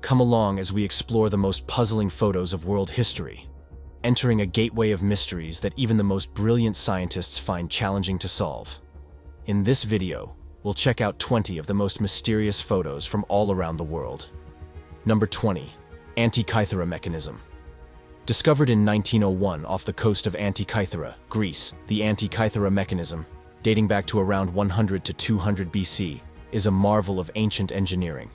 Come along as we explore the most puzzling photos of world history, entering a gateway of mysteries that even the most brilliant scientists find challenging to solve. In this video, we'll check out 20 of the most mysterious photos from all around the world. Number 20. Antikythera mechanism. Discovered in 1901 off the coast of Antikythera, Greece, the Antikythera mechanism, dating back to around 100 to 200 BC, is a marvel of ancient engineering.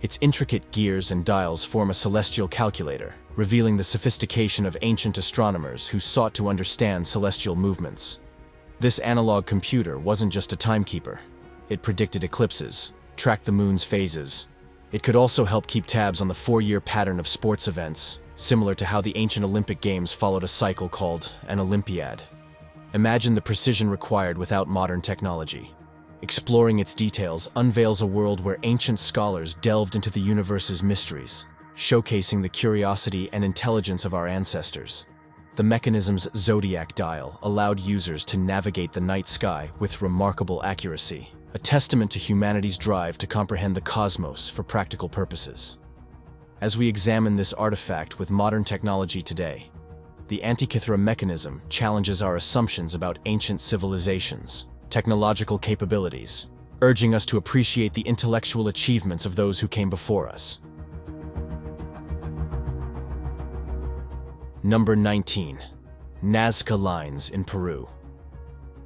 Its intricate gears and dials form a celestial calculator, revealing the sophistication of ancient astronomers who sought to understand celestial movements. This analog computer wasn't just a timekeeper. It predicted eclipses, tracked the moon's phases. It could also help keep tabs on the 4-year pattern of sports events, similar to how the ancient Olympic Games followed a cycle called an Olympiad. Imagine the precision required without modern technology. Exploring its details unveils a world where ancient scholars delved into the universe's mysteries, showcasing the curiosity and intelligence of our ancestors. The mechanism's zodiac dial allowed users to navigate the night sky with remarkable accuracy, a testament to humanity's drive to comprehend the cosmos for practical purposes. As we examine this artifact with modern technology today, the Antikythera mechanism challenges our assumptions about ancient civilizations' technological capabilities, urging us to appreciate the intellectual achievements of those who came before us. Number 19. Nazca Lines in Peru.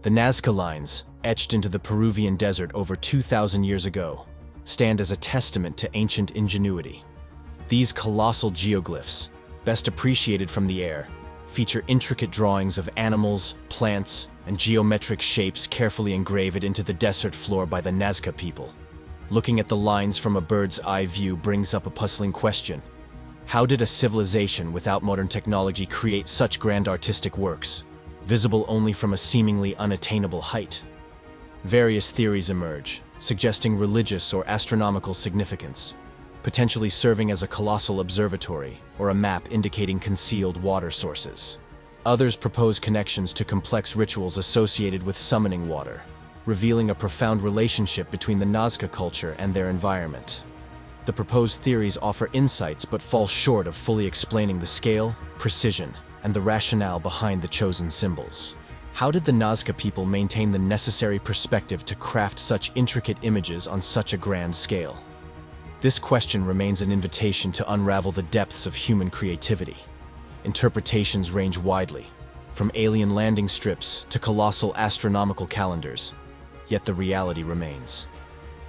The Nazca Lines, etched into the Peruvian desert over 2,000 years ago, stand as a testament to ancient ingenuity. These colossal geoglyphs, best appreciated from the air, feature intricate drawings of animals, plants, and geometric shapes carefully engraved into the desert floor by the Nazca people. Looking at the lines from a bird's eye view brings up a puzzling question. How did a civilization without modern technology create such grand artistic works, visible only from a seemingly unattainable height? Various theories emerge, suggesting religious or astronomical significance, potentially serving as a colossal observatory or a map indicating concealed water sources. Others propose connections to complex rituals associated with summoning water, revealing a profound relationship between the Nazca culture and their environment. The proposed theories offer insights but fall short of fully explaining the scale, precision, and the rationale behind the chosen symbols. How did the Nazca people maintain the necessary perspective to craft such intricate images on such a grand scale? This question remains an invitation to unravel the depths of human creativity. Interpretations range widely, from alien landing strips to colossal astronomical calendars, yet the reality remains.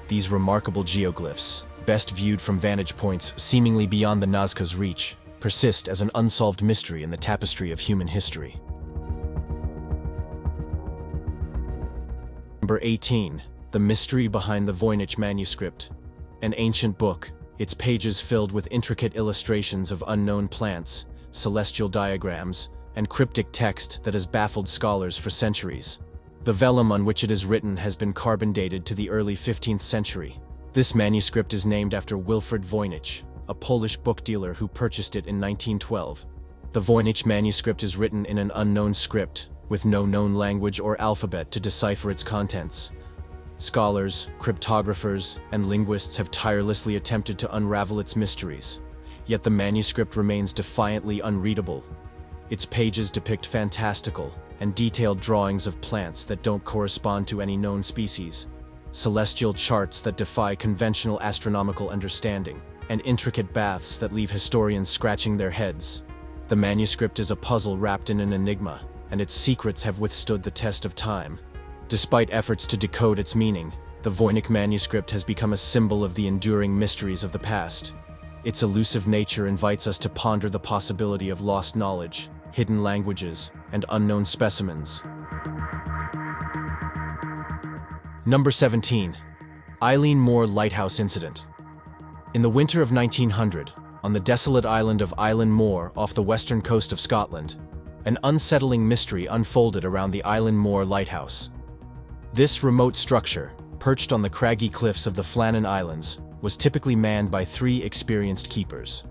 These remarkable geoglyphs, best viewed from vantage points seemingly beyond the Nazca's reach, persist as an unsolved mystery in the tapestry of human history. Number 18. The mystery behind the Voynich manuscript. An ancient book, its pages filled with intricate illustrations of unknown plants, celestial diagrams, and cryptic text that has baffled scholars for centuries. The vellum on which it is written has been carbon dated to the early 15th century. This manuscript is named after Wilfrid Voynich, a Polish book dealer who purchased it in 1912. The Voynich manuscript is written in an unknown script, with no known language or alphabet to decipher its contents. Scholars, cryptographers, and linguists have tirelessly attempted to unravel its mysteries, yet the manuscript remains defiantly unreadable. Its pages depict fantastical and detailed drawings of plants that don't correspond to any known species, celestial charts that defy conventional astronomical understanding, and intricate baths that leave historians scratching their heads. The manuscript is a puzzle wrapped in an enigma, and its secrets have withstood the test of time. Despite efforts to decode its meaning, the Voynich manuscript has become a symbol of the enduring mysteries of the past. Its elusive nature invites us to ponder the possibility of lost knowledge, hidden languages, and unknown specimens. Number 17. Eilean Mor Lighthouse Incident. In the winter of 1900, on the desolate island of Eilean Mor off the western coast of Scotland, an unsettling mystery unfolded around the Eilean Mor Lighthouse. This remote structure, perched on the craggy cliffs of the Flannan Islands, was typically manned by 3 experienced keepers.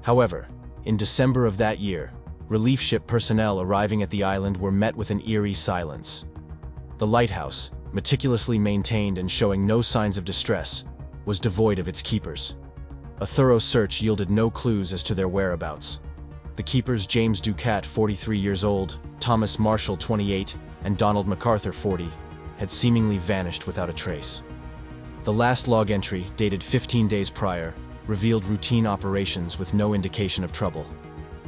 However, in December of that year, relief ship personnel arriving at the island were met with an eerie silence. The lighthouse, meticulously maintained and showing no signs of distress, was devoid of its keepers. A thorough search yielded no clues as to their whereabouts. The keepers, James Ducat, 43 years old, Thomas Marshall, 28, and Donald MacArthur, 40, had seemingly vanished without a trace. The last log entry, dated 15 days prior, revealed routine operations with no indication of trouble.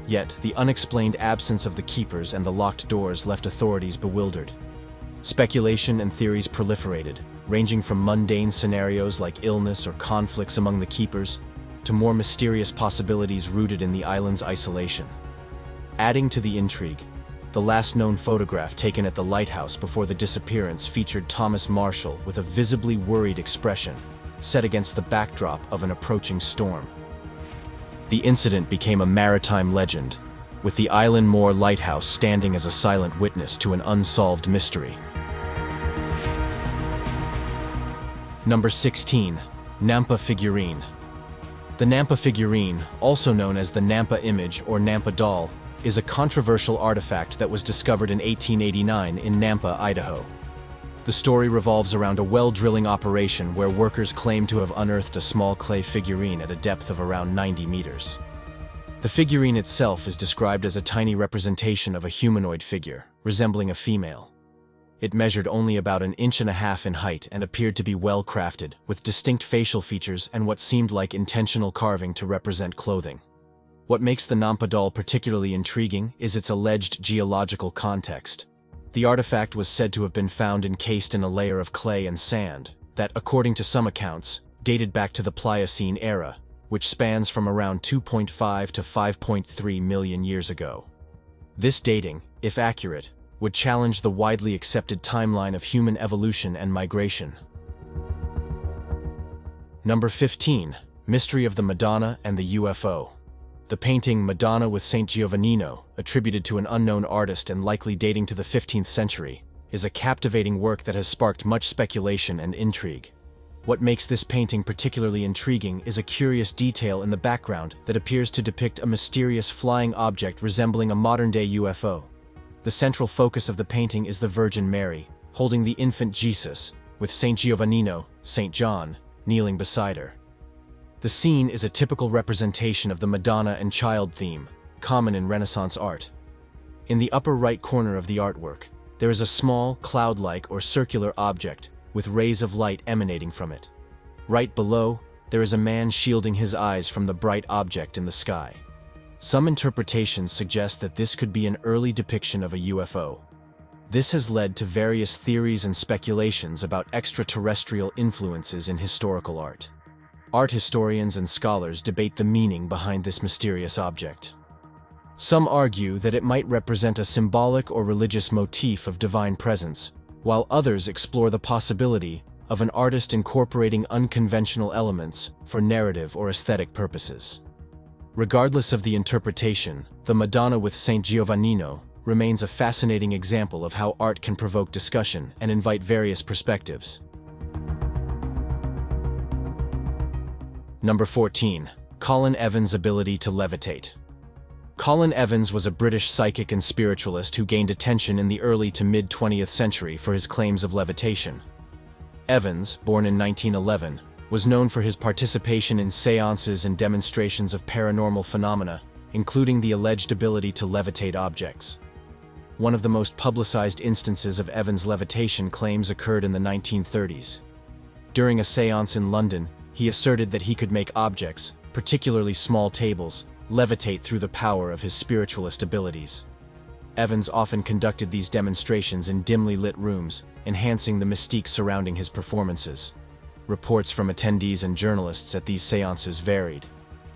Yet, the unexplained absence of the keepers and the locked doors left authorities bewildered. Speculation and theories proliferated, ranging from mundane scenarios like illness or conflicts among the keepers, to more mysterious possibilities rooted in the island's isolation. Adding to the intrigue, the last known photograph taken at the lighthouse before the disappearance featured Thomas Marshall with a visibly worried expression, set against the backdrop of an approaching storm. The incident became a maritime legend, with the Island Moor Lighthouse standing as a silent witness to an unsolved mystery. Number 16. Nampa Figurine. The Nampa figurine, also known as the Nampa image or Nampa doll, is a controversial artifact that was discovered in 1889 in Nampa, Idaho. The story revolves around a well-drilling operation where workers claim to have unearthed a small clay figurine at a depth of around 90 meters. The figurine itself is described as a tiny representation of a humanoid figure, resembling a female. It measured only about 1.5 inches in height and appeared to be well-crafted, with distinct facial features and what seemed like intentional carving to represent clothing. What makes the Nampa doll particularly intriguing is its alleged geological context. The artifact was said to have been found encased in a layer of clay and sand that, according to some accounts, dated back to the Pliocene era, which spans from around 2.5 to 5.3 million years ago. This dating, if accurate, would challenge the widely accepted timeline of human evolution and migration. Number 15. Mystery of the Madonna and the UFO. The painting Madonna with Saint Giovannino, attributed to an unknown artist and likely dating to the 15th century, is a captivating work that has sparked much speculation and intrigue. What makes this painting particularly intriguing is a curious detail in the background that appears to depict a mysterious flying object resembling a modern-day UFO. The central focus of the painting is the Virgin Mary, holding the infant Jesus, with Saint Giovannino, Saint John, kneeling beside her. The scene is a typical representation of the Madonna and Child theme, common in Renaissance art. In the upper right corner of the artwork, there is a small, cloud-like or circular object with rays of light emanating from it. Right below, there is a man shielding his eyes from the bright object in the sky. Some interpretations suggest that this could be an early depiction of a UFO. This has led to various theories and speculations about extraterrestrial influences in historical art. Art historians and scholars debate the meaning behind this mysterious object. Some argue that it might represent a symbolic or religious motif of divine presence, while others explore the possibility of an artist incorporating unconventional elements for narrative or aesthetic purposes. Regardless of the interpretation, the Madonna with Saint Giovannino remains a fascinating example of how art can provoke discussion and invite various perspectives. Number 14. Colin Evans' ability to levitate. Colin Evans was a British psychic and spiritualist who gained attention in the early to mid-20th century for his claims of levitation. Evans, born in 1911, was known for his participation in seances and demonstrations of paranormal phenomena, including the alleged ability to levitate objects. One of the most publicized instances of Evans' levitation claims occurred in the 1930s. During a seance in London, he asserted that he could make objects, particularly small tables, levitate through the power of his spiritualist abilities. Evans often conducted these demonstrations in dimly lit rooms, enhancing the mystique surrounding his performances. Reports from attendees and journalists at these seances varied.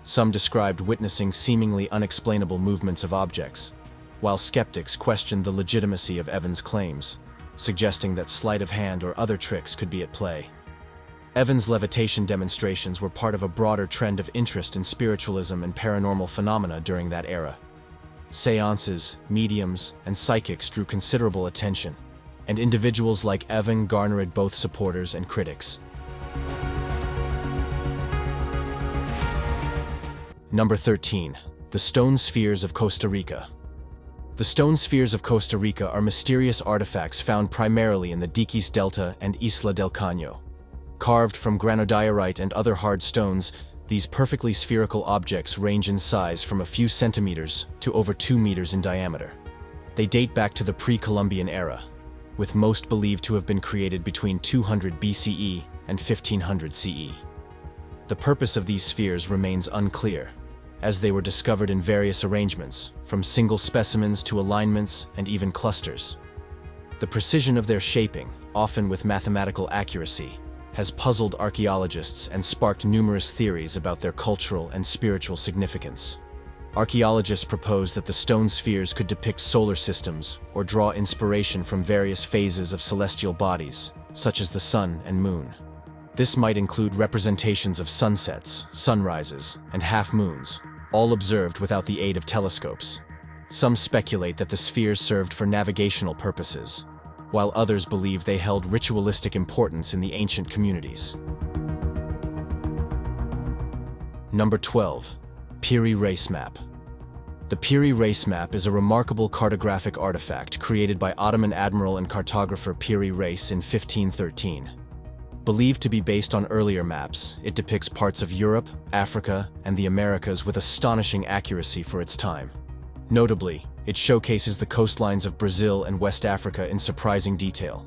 Some described witnessing seemingly unexplainable movements of objects, while skeptics questioned the legitimacy of Evans' claims, suggesting that sleight of hand or other tricks could be at play. Evans' levitation demonstrations were part of a broader trend of interest in spiritualism and paranormal phenomena during that era. Seances, mediums, and psychics drew considerable attention, and individuals like Evans garnered both supporters and critics. Number 13. The Stone Spheres of Costa Rica. The stone spheres of Costa Rica are mysterious artifacts found primarily in the Diquís Delta and Isla del Caño. Carved from granodiorite and other hard stones, These perfectly spherical objects range in size from a few centimeters to over 2 meters in diameter. They date back to the pre-Columbian era, with most believed to have been created between 200 BCE and 1500 CE. The purpose of these spheres remains unclear, as they were discovered in various arrangements, from single specimens to alignments and even clusters. The precision of their shaping, often with mathematical accuracy, has puzzled archaeologists and sparked numerous theories about their cultural and spiritual significance. Archaeologists propose that the stone spheres could depict solar systems or draw inspiration from various phases of celestial bodies, such as the sun and moon. This might include representations of sunsets, sunrises, and half-moons, all observed without the aid of telescopes. Some speculate that the spheres served for navigational purposes, while others believe they held ritualistic importance in the ancient communities. Number 12. Piri Reis Map. The Piri Reis Map is a remarkable cartographic artifact created by Ottoman admiral and cartographer Piri Reis in 1513. Believed to be based on earlier maps, it depicts parts of Europe, Africa, and the Americas with astonishing accuracy for its time. Notably, it showcases the coastlines of Brazil and West Africa in surprising detail.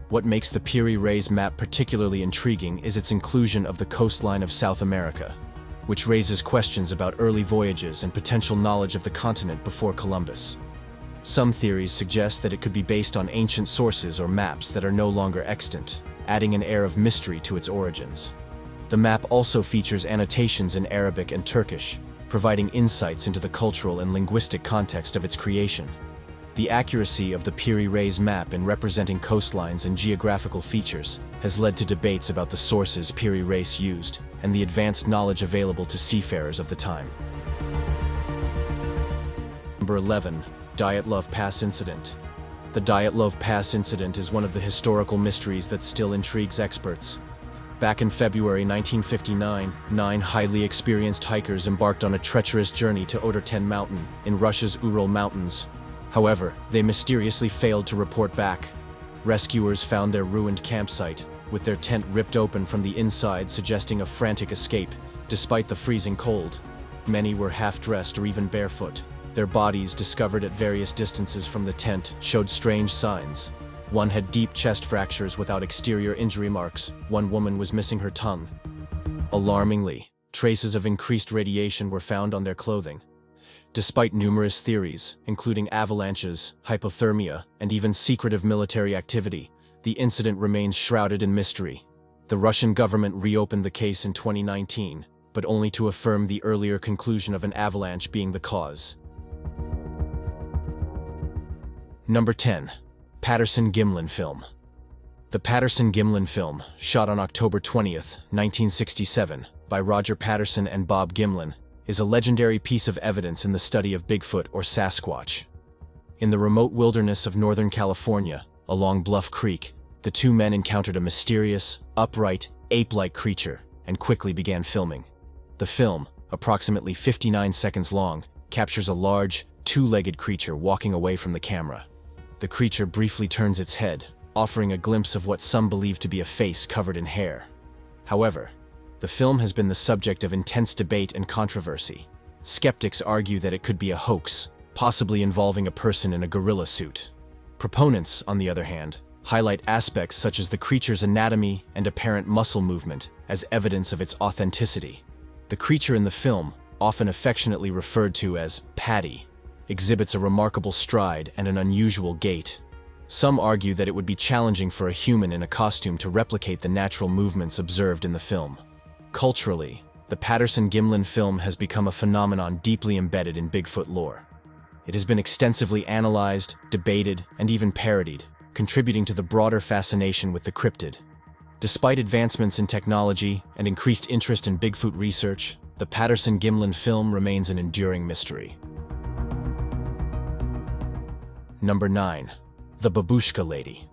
What makes the Piri Reis map particularly intriguing is its inclusion of the coastline of South America, which raises questions about early voyages and potential knowledge of the continent before Columbus. Some theories suggest that it could be based on ancient sources or maps that are no longer extant, adding an air of mystery to its origins. The map also features annotations in Arabic and Turkish, providing insights into the cultural and linguistic context of its creation. The accuracy of the Piri Reis map in representing coastlines and geographical features has led to debates about the sources Piri Reis used and the advanced knowledge available to seafarers of the time. Number 11. Dyatlov Pass Incident. The Dyatlov Pass incident is one of the historical mysteries that still intrigues experts. Back in February 1959, 9 highly experienced hikers embarked on a treacherous journey to Oterten Mountain in Russia's Ural Mountains. However, they mysteriously failed to report back. Rescuers found their ruined campsite, with their tent ripped open from the inside, suggesting a frantic escape, despite the freezing cold. Many were half-dressed or even barefoot. Their bodies, discovered at various distances from the tent, showed strange signs. One had deep chest fractures without exterior injury marks. One woman was missing her tongue. Alarmingly, traces of increased radiation were found on their clothing. Despite numerous theories, including avalanches, hypothermia, and even secretive military activity, the incident remains shrouded in mystery. The Russian government reopened the case in 2019, but only to affirm the earlier conclusion of an avalanche being the cause. Number 10. Patterson-Gimlin Film. The Patterson-Gimlin film, shot on October 20th, 1967, by Roger Patterson and Bob Gimlin, is a legendary piece of evidence in the study of Bigfoot or Sasquatch. In the remote wilderness of Northern California, along Bluff Creek, the two men encountered a mysterious, upright, ape-like creature and quickly began filming. The film, approximately 59 seconds long, captures a large, two-legged creature walking away from the camera. The creature briefly turns its head, offering a glimpse of what some believe to be a face covered in hair. However, the film has been the subject of intense debate and controversy. Skeptics argue that it could be a hoax, possibly involving a person in a gorilla suit. Proponents, on the other hand, highlight aspects such as the creature's anatomy and apparent muscle movement as evidence of its authenticity. The creature in the film, often affectionately referred to as Patty, exhibits a remarkable stride and an unusual gait. Some argue that it would be challenging for a human in a costume to replicate the natural movements observed in the film. Culturally, the Patterson-Gimlin film has become a phenomenon deeply embedded in Bigfoot lore. It has been extensively analyzed, debated, and even parodied, contributing to the broader fascination with the cryptid. Despite advancements in technology and increased interest in Bigfoot research, the Patterson-Gimlin film remains an enduring mystery. Number 9. The Babushka Lady.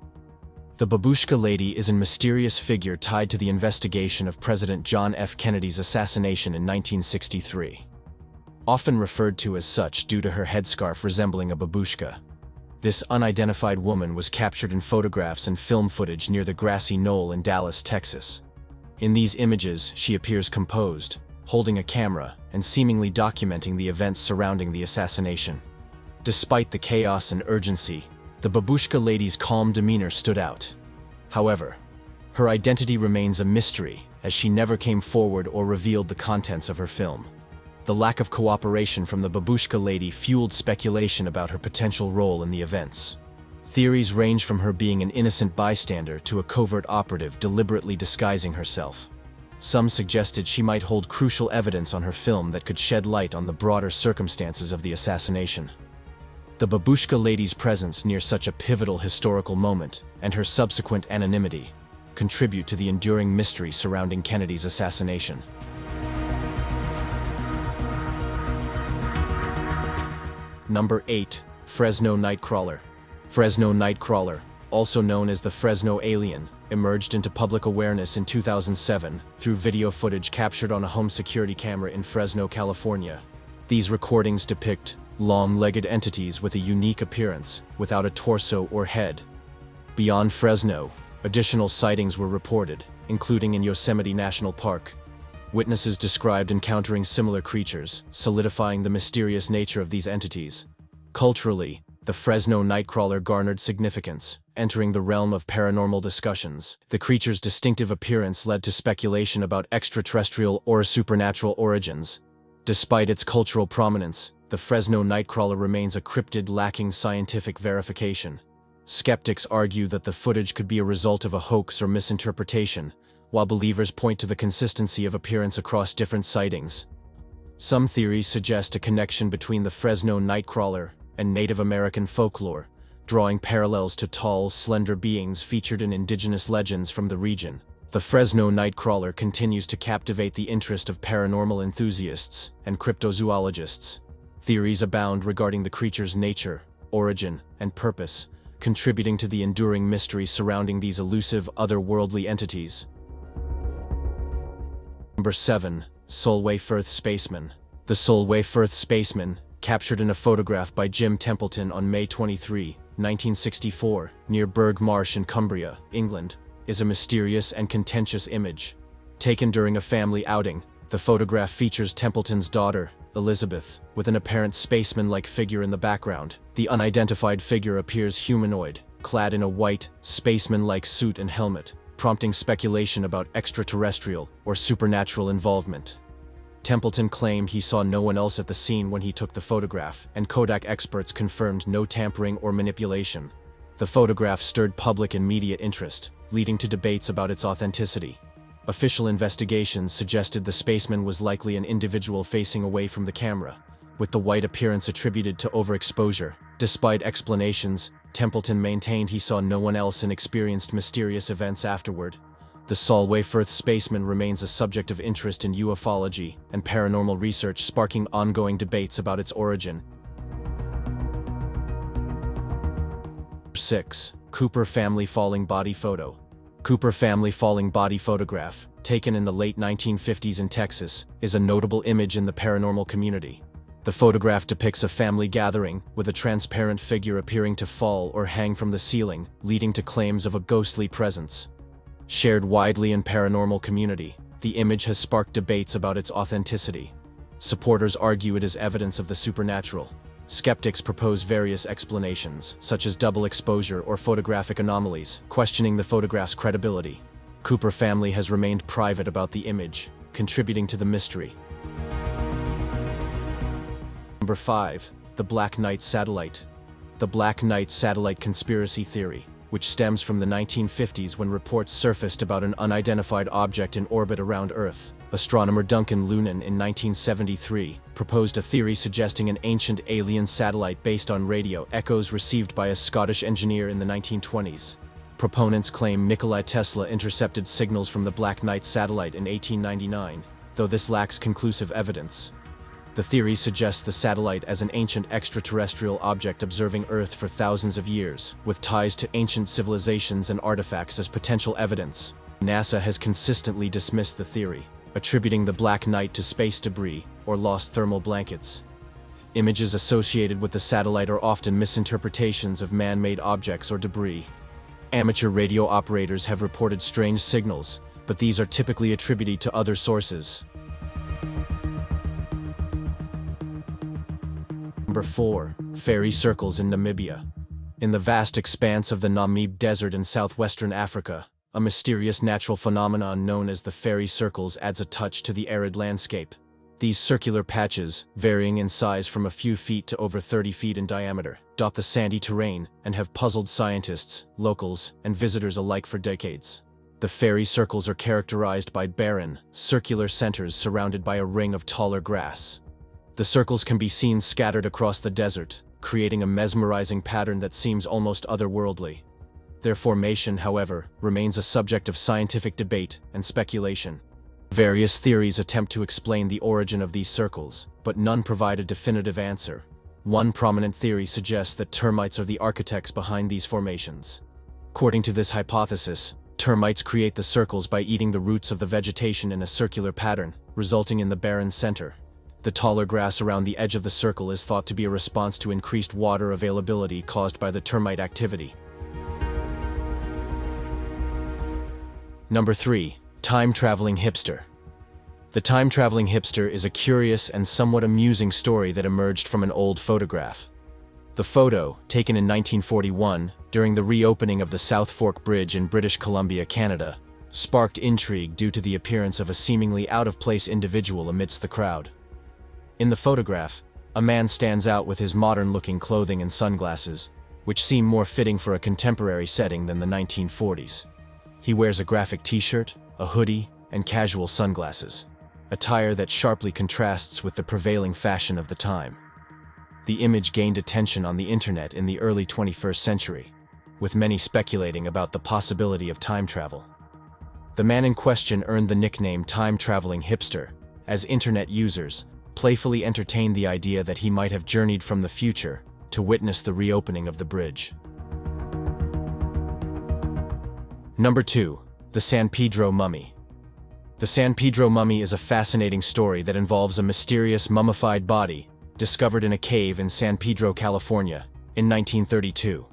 The Babushka Lady is a mysterious figure tied to the investigation of President John F. Kennedy's assassination in 1963. Often referred to as such due to her headscarf resembling a babushka, this unidentified woman was captured in photographs and film footage near the grassy knoll in Dallas, Texas. In these images, she appears composed, holding a camera and seemingly documenting the events surrounding the assassination. Despite the chaos and urgency, the Babushka lady's calm demeanor stood out. However, her identity remains a mystery, as she never came forward or revealed the contents of her film. The lack of cooperation from the Babushka lady fueled speculation about her potential role in the events. Theories range from her being an innocent bystander to a covert operative deliberately disguising herself. Some suggested she might hold crucial evidence on her film that could shed light on the broader circumstances of the assassination. The Babushka lady's presence near such a pivotal historical moment, and her subsequent anonymity, contribute to the enduring mystery surrounding Kennedy's assassination. Number 8. Fresno Nightcrawler. Fresno Nightcrawler, also known as the Fresno Alien, emerged into public awareness in 2007 through video footage captured on a home security camera in Fresno, California. These recordings depict long-legged entities with a unique appearance, without a torso or head. Beyond Fresno, additional sightings were reported, including in Yosemite National Park. Witnesses described encountering similar creatures, solidifying the mysterious nature of these entities. Culturally, the Fresno Nightcrawler garnered significance, entering the realm of paranormal discussions. The creature's distinctive appearance led to speculation about extraterrestrial or supernatural origins. Despite its cultural prominence, the Fresno Nightcrawler remains a cryptid lacking scientific verification. Skeptics argue that the footage could be a result of a hoax or misinterpretation, while believers point to the consistency of appearance across different sightings. Some theories suggest a connection between the Fresno Nightcrawler and Native American folklore, drawing parallels to tall, slender beings featured in indigenous legends from the region. The Fresno Nightcrawler continues to captivate the interest of paranormal enthusiasts and cryptozoologists. Theories abound regarding the creature's nature, origin, and purpose, contributing to the enduring mystery surrounding these elusive, otherworldly entities. Number 7. Solway Firth Spaceman. The Solway Firth Spaceman, captured in a photograph by Jim Templeton on May 23, 1964, near Burgh Marsh in Cumbria, England, is a mysterious and contentious image. Taken during a family outing, the photograph features Templeton's daughter, Elizabeth, with an apparent spaceman-like figure in the background. The unidentified figure appears humanoid, clad in a white, spaceman-like suit and helmet, prompting speculation about extraterrestrial or supernatural involvement. Templeton claimed he saw no one else at the scene when he took the photograph, and Kodak experts confirmed no tampering or manipulation. The photograph stirred public and media interest, leading to debates about its authenticity. Official investigations suggested the spaceman was likely an individual facing away from the camera, with the white appearance attributed to overexposure. Despite explanations, Templeton maintained he saw no one else and experienced mysterious events afterward. The Solway Firth Spaceman remains a subject of interest in ufology and paranormal research, sparking ongoing debates about its origin. 6. Cooper Family Falling Body Photo. Cooper family falling body photograph, taken in the late 1950s in Texas, is a notable image in the paranormal community. The photograph depicts a family gathering, with a transparent figure appearing to fall or hang from the ceiling, leading to claims of a ghostly presence. Shared widely in paranormal community, the image has sparked debates about its authenticity. Supporters argue it is evidence of the supernatural. Skeptics propose various explanations, such as double exposure or photographic anomalies, questioning the photograph's credibility. Cooper family has remained private about the image, contributing to the mystery. Number 5. The Black Knight Satellite. The Black Knight Satellite conspiracy theory, which stems from the 1950s when reports surfaced about an unidentified object in orbit around Earth. Astronomer Duncan Lunan in 1973 proposed a theory suggesting an ancient alien satellite based on radio echoes received by a Scottish engineer in the 1920s. Proponents claim Nikola Tesla intercepted signals from the Black Knight satellite in 1899, though this lacks conclusive evidence. The theory suggests the satellite as an ancient extraterrestrial object observing Earth for thousands of years, with ties to ancient civilizations and artifacts as potential evidence. NASA has consistently dismissed the theory, attributing the Black Knight to space debris or lost thermal blankets. Images associated with the satellite are often misinterpretations of man-made objects or debris. Amateur radio operators have reported strange signals, but these are typically attributed to other sources. Number 4. Fairy circles in Namibia. In the vast expanse of the Namib Desert in southwestern Africa, a mysterious natural phenomenon known as the fairy circles adds a touch to the arid landscape. These circular patches, varying in size from a few feet to over 30 feet in diameter, dot the sandy terrain and have puzzled scientists, locals, and visitors alike for decades. The fairy circles are characterized by barren, circular centers surrounded by a ring of taller grass. The circles can be seen scattered across the desert, creating a mesmerizing pattern that seems almost otherworldly. Their formation, however, remains a subject of scientific debate and speculation. Various theories attempt to explain the origin of these circles, but none provide a definitive answer. One prominent theory suggests that termites are the architects behind these formations. According to this hypothesis, termites create the circles by eating the roots of the vegetation in a circular pattern, resulting in the barren center. The taller grass around the edge of the circle is thought to be a response to increased water availability caused by the termite activity. Number 3. Time-traveling hipster. The time-traveling hipster is a curious and somewhat amusing story that emerged from an old photograph. The photo, taken in 1941 during the reopening of the South Fork Bridge in British Columbia, Canada, sparked intrigue due to the appearance of a seemingly out-of-place individual amidst the crowd. In the photograph, a man stands out with his modern-looking clothing and sunglasses, which seem more fitting for a contemporary setting than the 1940s. He wears a graphic t-shirt, a hoodie, and casual sunglasses, attire that sharply contrasts with the prevailing fashion of the time. The image gained attention on the internet in the early 21st century, with many speculating about the possibility of time travel. The man in question earned the nickname time-traveling hipster, as internet users playfully entertained the idea that he might have journeyed from the future to witness the reopening of the bridge. Number 2. The San Pedro Mummy. The San Pedro Mummy is a fascinating story that involves a mysterious mummified body discovered in a cave in San Pedro, California, in 1932.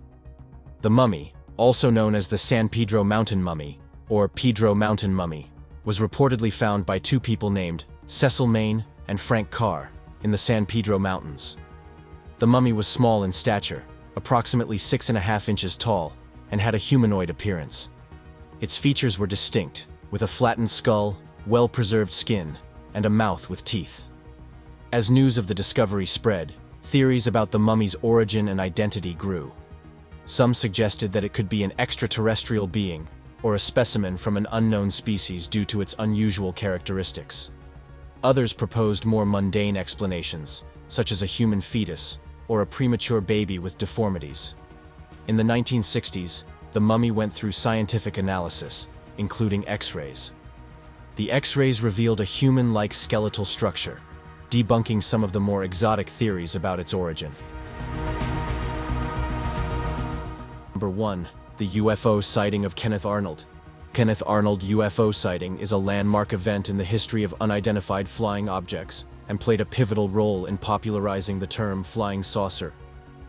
The mummy, also known as the San Pedro Mountain Mummy, or Pedro Mountain Mummy, was reportedly found by two people named Cecil Main and Frank Carr in the San Pedro Mountains. The mummy was small in stature, approximately 6.5 inches tall, and had a humanoid appearance. Its features were distinct, with a flattened skull, well-preserved skin, and a mouth with teeth. As news of the discovery spread, theories about the mummy's origin and identity grew. Some suggested that it could be an extraterrestrial being, or a specimen from an unknown species due to its unusual characteristics. Others proposed more mundane explanations, such as a human fetus, or a premature baby with deformities. In the 1960s, the mummy went through scientific analysis, including X-rays. The X-rays revealed a human-like skeletal structure, debunking some of the more exotic theories about its origin. Number 1. The UFO sighting of Kenneth Arnold. Kenneth Arnold UFO sighting is a landmark event in the history of unidentified flying objects and played a pivotal role in popularizing the term flying saucer.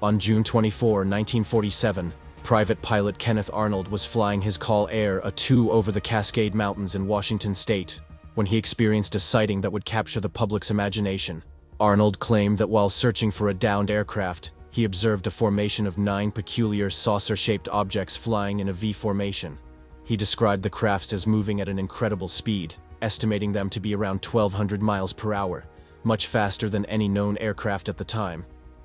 On June 24, 1947, Private pilot Kenneth Arnold was flying his Call Air A-2 over the Cascade Mountains in Washington state when he experienced a sighting that would capture the public's imagination. Arnold claimed that while searching for a downed aircraft, he observed a formation of 9 peculiar saucer-shaped objects flying in a V formation. He described the crafts as moving at an incredible speed, estimating them to be around 1,200 miles per hour, much faster than any known aircraft at the time.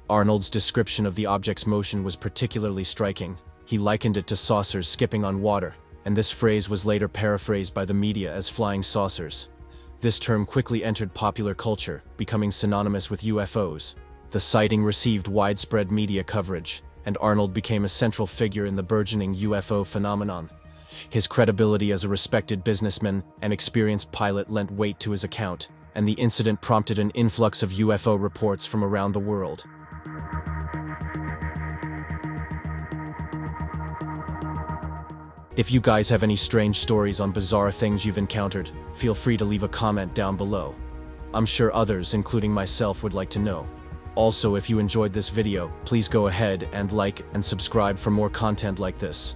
Arnold's description of the object's motion was particularly striking. He likened it to saucers skipping on water, and this phrase was later paraphrased by the media as flying saucers. This term quickly entered popular culture, becoming synonymous with UFOs. The sighting received widespread media coverage, and Arnold became a central figure in the burgeoning UFO phenomenon. His credibility as a respected businessman and experienced pilot lent weight to his account, and the incident prompted an influx of UFO reports from around the world. If you guys have any strange stories on bizarre things you've encountered, feel free to leave a comment down below. I'm sure others, including myself, would like to know. Also, if you enjoyed this video, please go ahead and like and subscribe for more content like this.